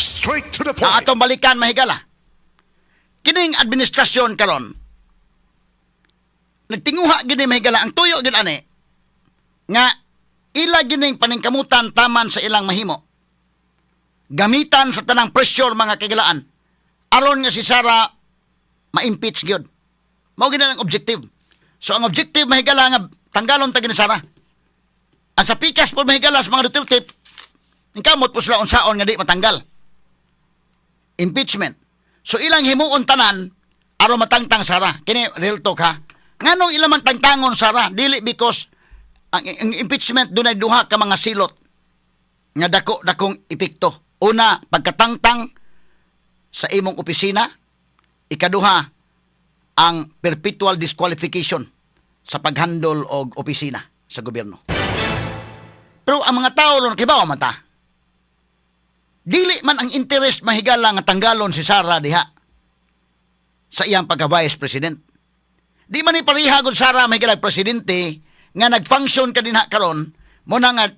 Straight to the Na point. atong balikan mahigala. Kining administrasyon karon nagtinguha gini mahigala ang tuyo gid ani nga ila gining paningkamutan taman sa ilang mahimo. Gamitan sa tanang pressure mga kagilaan aron nga si Sara ma-impeach gyud. Mao gid ang objective. So ang objective mahigala nga tanggalon ta gini Sara. Ang sa pikas po mahigala sa mga Duterte kamot po sila unsaon nga di matanggal. Impeachment. So ilang himuon tanan aron matangtang Sara. Kini real talk ha. Nganong ilang man tangtangon Sara dili because ang impeachment dunay duha ka mga silot nga dakong epekto. Una, pagkatangtang sa imong opisina. Ikaduha, ang perpetual disqualification sa paghandle og opisina sa gobyerno. Pero ang mga tao ron kibaw mata. Dili man ang interest mahigala nga tanggalon si Sara diha sa iyang pagka-vice president. Di man ni pareha gud Sara mahigala presidente nga nag-function ka dinha karon mo na nga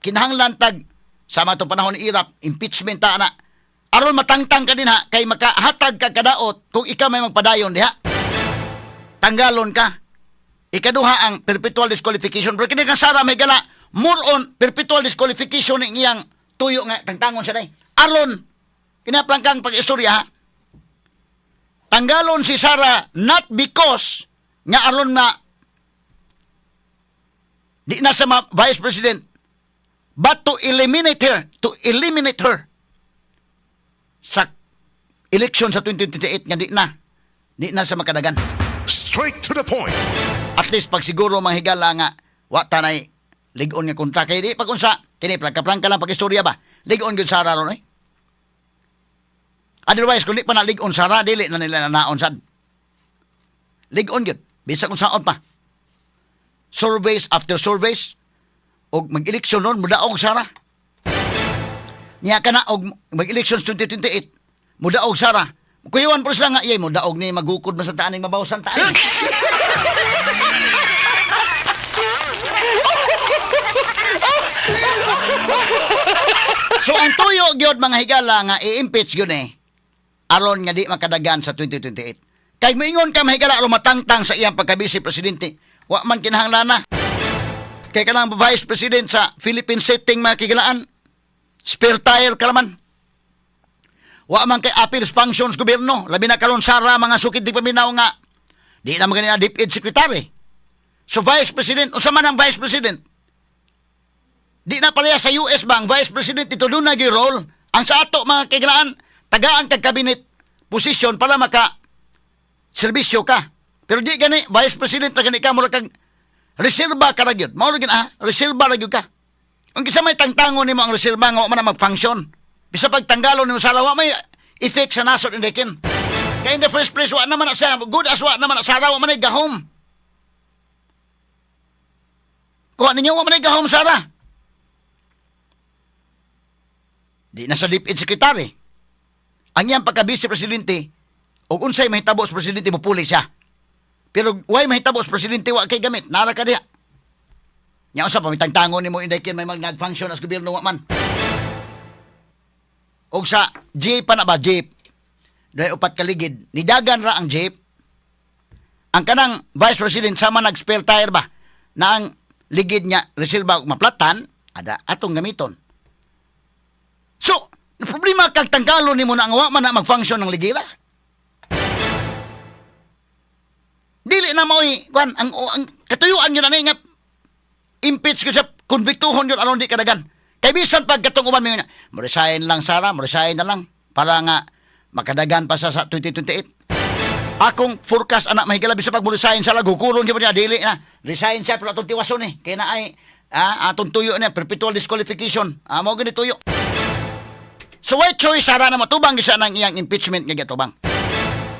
kinahanglan tag sa matong panahon ni Irap impeachment ta na aron matangtang ka dinha kay makahatag ka kadaot kung ikaw may magpadayon diha. Tanggalon ka. Ikaduha ang perpetual disqualification. Pero kini ka Sara mahigala more on perpetual disqualification ng iyang tuyo nga tangtangon siya day. Aron kinaplangkang pag-istorya ha. Tanggalon si Sara not because nga aron na di na sa vice president but to eliminate her sa election sa 2028 nga di na sa makadagan. Straight to the point. At least pag siguro mahigala nga wa tanay ligon nga kontra kay di pag unsa kini plangka lang pag-istorya ba ligon gyud Sara ron otherwise kung di pa na ligon Sara dili na nila naon sad ligon gyud bisag kung saon pa surveys after surveys og mag-eleksyon ron mudaog Sara niya kana og mag-elections 2028 mudaog Sara kuyawan po sila nga iyay mudaog ni magukod man sa taaning mabawasan taan. So ang tuyo gyud mga higala nga i-impeach gyud aron nga di makadagan sa 2028. Kay moingon ka mahigala aron matangtang sa iyang pagka-vice presidente, wa man kinahanglan na. Kay kanang vice president sa Philippine setting mga kigalaan, spare tire ka naman. Wa man kay appeals functions gobyerno, labi na karon Sara mga sukid di paminaw nga di na magani DepEd secretary. So vice president, unsa man ang vice president? Di na pala sa US bang vice president ito doon nag-role. Ang sa ato mga kailangan tagaan kag cabinet position para maka serbisyo ka. Pero di gani vice president na gani ka mura kag reserba ka ra gyud. Mao ra gyud reserba ra gyud ka. Ang kisa may tangtangon nimo ang reserba nga wa man mag-function. Bisa pag tanggalon nimo sa lawa may effect sa nasod indikin. Kaya in the first place wa naman na siya good as wa naman na Sara wa man gahom. Kuha ninyo wa man gahom Sara. Di na sa DepEd secretary. Ang iyang pagka-vice presidente, o unsay mahitabo sa presidente mo puli siya. Pero why mahitabo sa presidente wa kay gamit? Nara ka diha. Nya usa pa mitangtangon nimo inday kin may nag-function as gobyerno wa man. Og sa jeep pa na ba jeep? Dahil upat kaligid, nidagan ra ang jeep. Ang kanang vice president sama nag-spare tire ba na ang ligid niya reserba og maplatan, ada atong gamiton. So, problema kag tanggalon nimo na ang wa man na mag-function ng ligila. Dili na maoy kwan ang katuyuan gyud ani nga impeach ko sa konbiktuhon gyud aron di kadagan. Kay bisan pag katong uban mo resign lang Sara, mo resign na lang para nga makadagan pa sa 2028. Akong forecast anak mahigala bisan pag mo resign sa gukulon gyud niya dili na. Resign siya pero atong tiwason kay na ay atong tuyo na perpetual disqualification. Mao gani tuyo. So why choice Sara na matubang gisa nang iyang impeachment nga gatubang.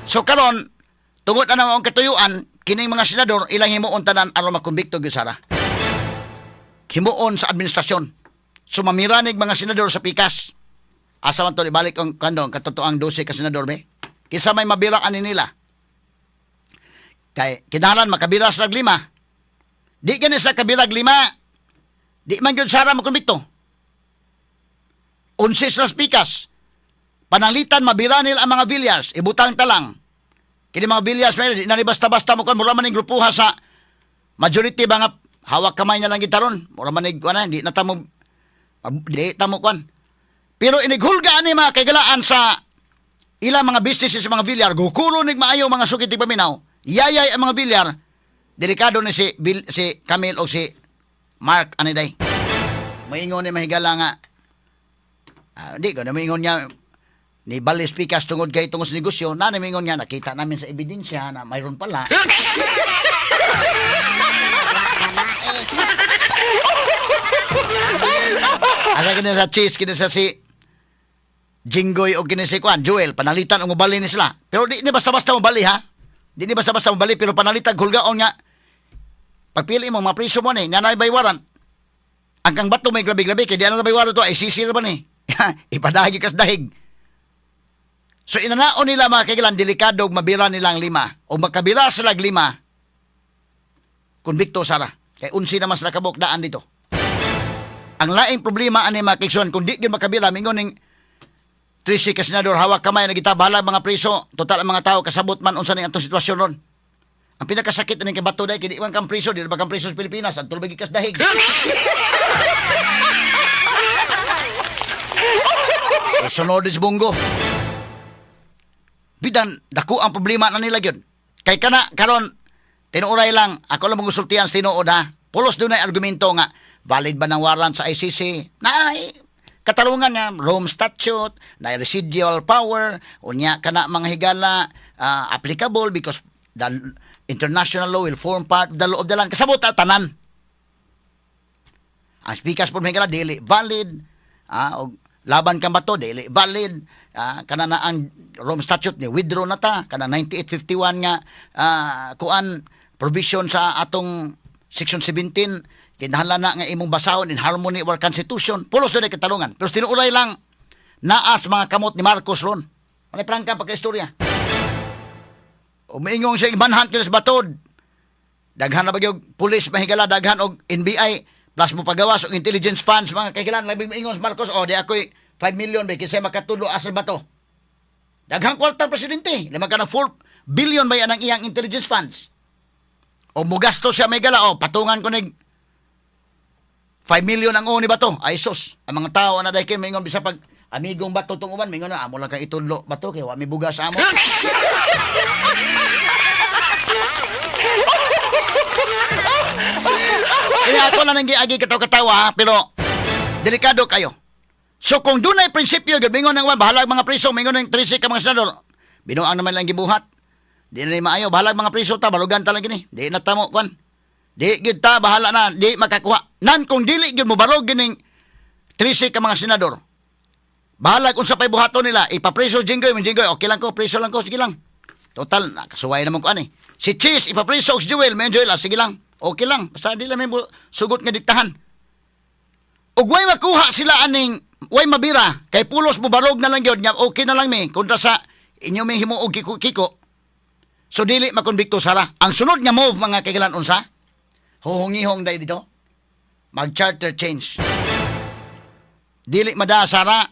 So karon tungod na naman ang katuyuan kining mga senador ilang himuon tanan aron makonbikto gyud Sara. Himuon sa administrasyon. So mamiranig mga senador sa pikas. Asa man to ibalik ang kandong katotoang 12 ka senador be. Kisa may mabira ani nila. Kay kinahanglan makabira sa 5. Di gani sa kabilag 5. Di man gyud Sara makonbikto. 11 sa pikas. pananglitan mabira nila ang mga bilyas, ibutang talang. Kini mga bilyas may na basta-basta mo kan mura man ning grupuha sa majority ba nga hawak kamay na lang gitaron. Mura man ning kuan di na tamo di tamo kuan. Pero inighulga ani mga kagalaan sa ilang mga businesses sa mga bilyar, gukuro nig maayo mga sukit ti paminaw. Yayay ang mga bilyar. Delikado ni si Camille o si Mark aniday. Moingon ni mahigala nga. Di ko na moingon niya ni Balis Pikas tungod kay tungod sa negosyo, na namingon niya, nakita namin sa ebidensya na mayroon pala. Asa kini sa cheese, kini sa si Jinggoy o kini si Kwan, Joel, panalitan ang mabali ni sila. Pero di basta-basta mabali ha. Di basta-basta mabali, pero panalitan hulgaon nga. Pagpili mo, mga priso mo ni, nanay bay warrant. Ang kang bato may grabe-grabe, kaya di na bay warrant to, ay sisir ba ni? Ipadahagi kas dahig. So inanaon nila mga kailan, delikado mabira nilang 5. O magkabira sila 5, konbikto sara. Kaya unsi na mas nakabukdaan dito. Ang laing problema ani mga kikson, kung di yun makabira, mingon ng 13 ka senador, hawak kamay, nagitabahala mga priso, total ang mga tao, kasabot man, unsa na yung sitwasyon ron. Ang pinakasakit na ng kabato dahil, kini iwan kang priso, di ba kang priso sa Pilipinas, at tulog ikas dahig. Sunod is bunggo. Bidan, dako ang problema na nila yun. Kay kana, karon tinuuray lang, ako lang mangusultihan sa tinuod ha. Pulos doon ay argumento nga, valid ba ng warrant sa ICC? Katarungan nga, Rome Statute, na residual power, unya kana mga higala, applicable because the international law will form part of the law of the land. Kasabot tanan. Ang speakers po mga higala, dili valid, o laban kang bato, dili valid, kana na ang Rome Statute ni withdraw na ta, kana 9851 nga kuan provision sa atong section 17 kinahanglan na nga imong basahon in harmony with our constitution. Pulos doon ay katalungan. Pero tinuulay lang naas mga kamot ni Marcos ron. Ano prangka pagka-istorya? Umiingong siya imanhan kila sa batod. Daghan na bagyog pulis mahigala, daghan og NBI plus mo pagawas og intelligence funds mga kahigalan labing maingong sa Marcos di ako'y 5 million ba kisay makatulo asal ba to? Daghang kwarta presidente, lima ka ng 4 billion ba yan ang iyang intelligence funds? O mugasto siya may gala, patungan ko nig 5 million ang uni ba to? Ay sus, ang mga tao na dahil kayo mingon bisa pag amigong bato tong uban, mingon na amo lang kay itudlo bato kay wa mi bugas amo. Kaya ako lang nang giagi katawa-katawa pero delikado kayo. So kung dunay prinsipyo gud mingon nang bahala mga priso, mingon ng 13 ka mga senador. Binuang naman lang gibuhat. Di na maayo bahala mga priso ta balugan ta lang gini. Di na tamo kwan. Di gid ta bahala na, di makakuha. Nan kung dili gid mo barog gining 13 ka mga senador. Bahala kung sa pay buhaton nila, ipapriso Jinggoy, okay lang ko, priso lang ko, sige lang. Total, nakasuway naman ko ani. Si Cheese, ipapriso og Joel, may Joel, sige lang. Okay lang, basta di lang may sugot nga diktahan. Ug way makuha sila aning way mabira, kay pulos mo barog na lang gyud nya, okay na lang mi kontra sa inyo may himo og kiko. So dili makonbikto sara. Ang sunod nga move mga kaigalan unsa? Huhungihong day dito. Mag-charter change. Dili mada Sara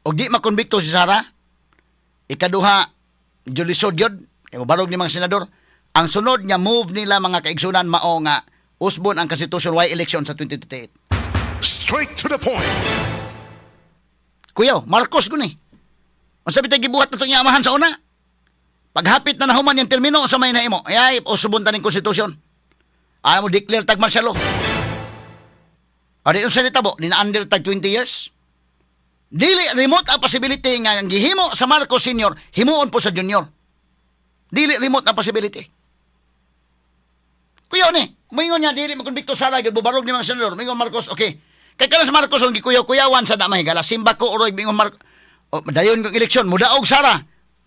o di makonbikto si Sara. Ikaduha, julisod yun. Kaya mabarog ni mga senador. Ang sunod nga move nila mga kaigsunan mao nga usbon ang constitution why election sa 2028. Straight to the point. Kuyaw, Marcos guni. Ang sabi tayo gibuhat na itong iamahan sa una. Paghapit na nahuman yung termino sa may naimo. Ay, usbon ta ng konstitusyon. Ayaw mo declare tag martial law. O di yung salita bo, di na under tag 20 years. Dili, remote ang possibility nga ang gihimo sa Marcos Senior, himuon po sa Junior. Dili, remote ang possibility. Kuyaw ni, mingon niya, dili makonbikto sala, bubarog ni mga senador, mingon Marcos, okay. Kaya ka na sa Marcos, ang gikuyaw-kuyawan sa damay, gala, simba ko, oroy, mingon Marcos, dayon kong eleksyon, mudaog Sara.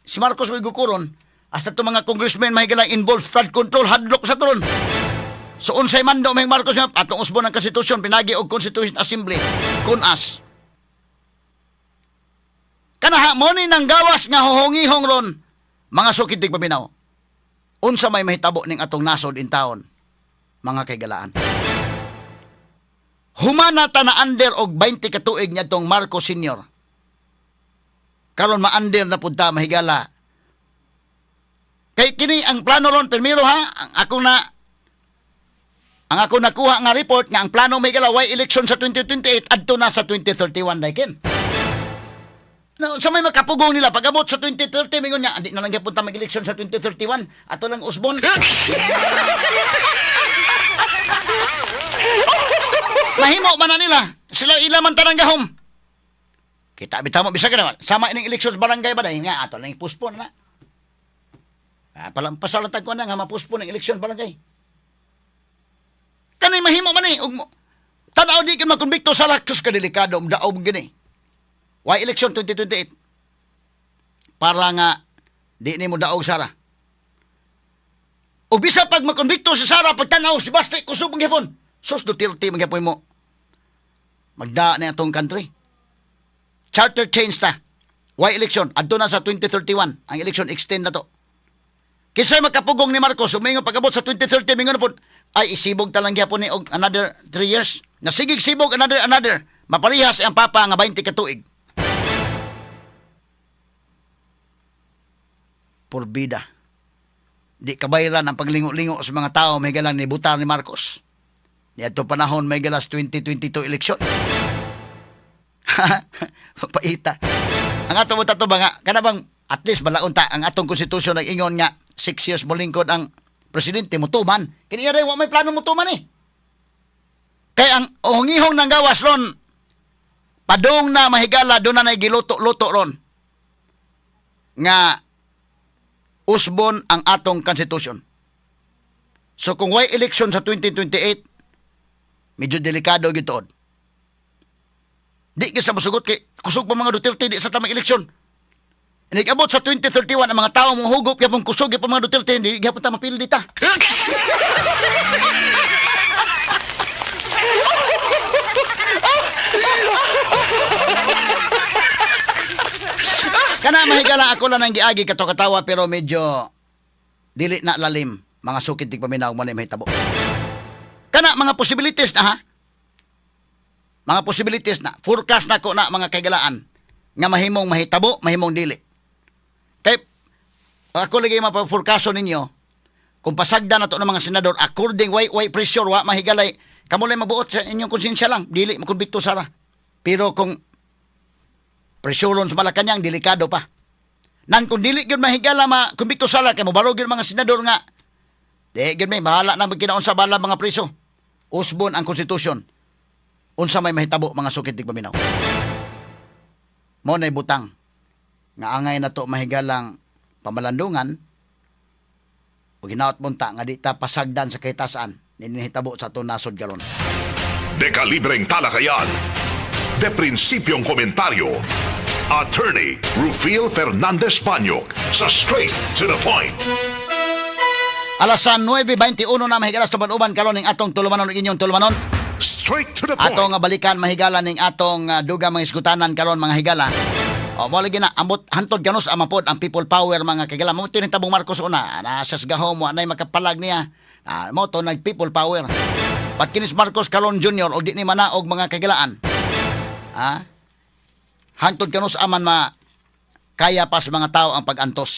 Si Marcos may gukuron, hasta itong mga congressmen mahigala involved, flood control, hadlock sa turon. So unsay man daw may Marcos nga atong usbon ng konstitusyon pinagi og Constitution Assembly kunas. Kanaha mo ni nang gawas nga huhungihong ron mga sukid tig paminaw. Unsa may mahitabo ning atong nasod in taon mga kaigalaan. Humana ta na under og 20 ka tuig niadtong Marcos Senior. karon maandir na punta mahigala. Kay kini ang plano ron primero ha, ang ako nakuha nga report nga ang plano mahigala way election sa 2028 adto na sa 2031 dayken. No, sa may makapugong nila pag-abot sa 2030 mingon niya, andi na lang gyapon ta mag-election sa 2031 ato lang usbon. Mahimo man na nila. Sila ila man tanang gahom. Kita bitaw mo bisag naman. Sama ining election sa barangay ba dahil nga ato lang i-postpone na. Palampasal tag ko na nga ma-postpone ang election sa barangay. Kanay mahimo man ni ug tanaw di kin makonbikto sa laktos ka delikado daog gini. Why election 2028? Para nga di ni mo daog Sara. O bisa pag makonbikto si Sara pagtanaw si Basti kusog ang gihapon. Sus Duterte magyapoy mo. Magda na atong country. Charter change ta. Why election? Adto na sa 2031. Ang election extend na to. Kisay makapugong ni Marcos, umingon pag-abot sa 2030, mingon na po, ay isibog talang gyapon ni og another 3 years. Nasigig sibog another. Maparihas ang papa nga 20 ka tuig. Porbida. Di kabayran ang paglingo-lingo sa mga tao may galang ni butar ni Marcos. Di ato panahon may galas 2022 election. Paita. Ang ato mo tato ba nga, kada bang at least balaunta ang atong konstitusyon nag-ingon nga 6 years mo lingkod ang presidente mo tuman. Kini ray wa may plano mo tuman eh. Kay ang uhong-ihong nang gawas ron padong na mahigala do na giluto-luto ron nga usbon ang atong konstitusyon. So kung way election sa 2028, medyo delikado gitood. Di ka sa masugot kay kusog pa mga Duterte di sa tamang eleksyon. Inigabot sa 2031 ang mga tao mong hugop kaya pong kusog pa mga Duterte hindi gyapon ta mapildi ta. Kana mahigala ako lang ang giagi kato-katawa pero medyo dili na lalim mga sukid tig paminaw mo na mahitabo. Kana mga possibilities na ha. Mga possibilities na forecast na ko na mga kaigalaan nga mahimong mahitabo, mahimong dili. Kay ako lagi mapa-forecasto ninyo kung pasagda na to ng mga senador according way pressure wa mahigalay kamo lang mabuot sa inyong konsensya lang dili makonbikto sara. Pero kung presuron sa Malacañang, delikado pa. Nan kung dili gyud mahigala makonbikto sala kay mobarog gyud mga senador nga di gyud may bahala na magkinaon sa bala mga preso. Usbon ang konstitusyon. Unsa may mahitabo mga sukid tig paminaw. Mo nay butang nga angay na to mahigalang pamalandungan o ginaot munta nga di ta pasagdan sa kahitasan ninihitabo sa to nasod karon. De kalibreng talakayan. De prinsipyong komentaryo. Attorney Rufil Fernandez Banyok sa Straight to the Point. Alas 9:21 na mahigalas tuman-uban karon ning atong tulumanon ug inyong tulumanon. Straight to the point. Atong balikan mahigala ning atong dugang mga iskutanan karon mga higala. O mo lagi na ambot hantod kanos amapod ang people power mga kagala. Mo tining tabong Marcos una na sa gahom mo anay makapalag niya. Mo to nag people power. Patkinis Marcos karon Junior o di ni manaog mga kagalaan. Hantod kanos aman kaya pa sa mga tao ang pagantos.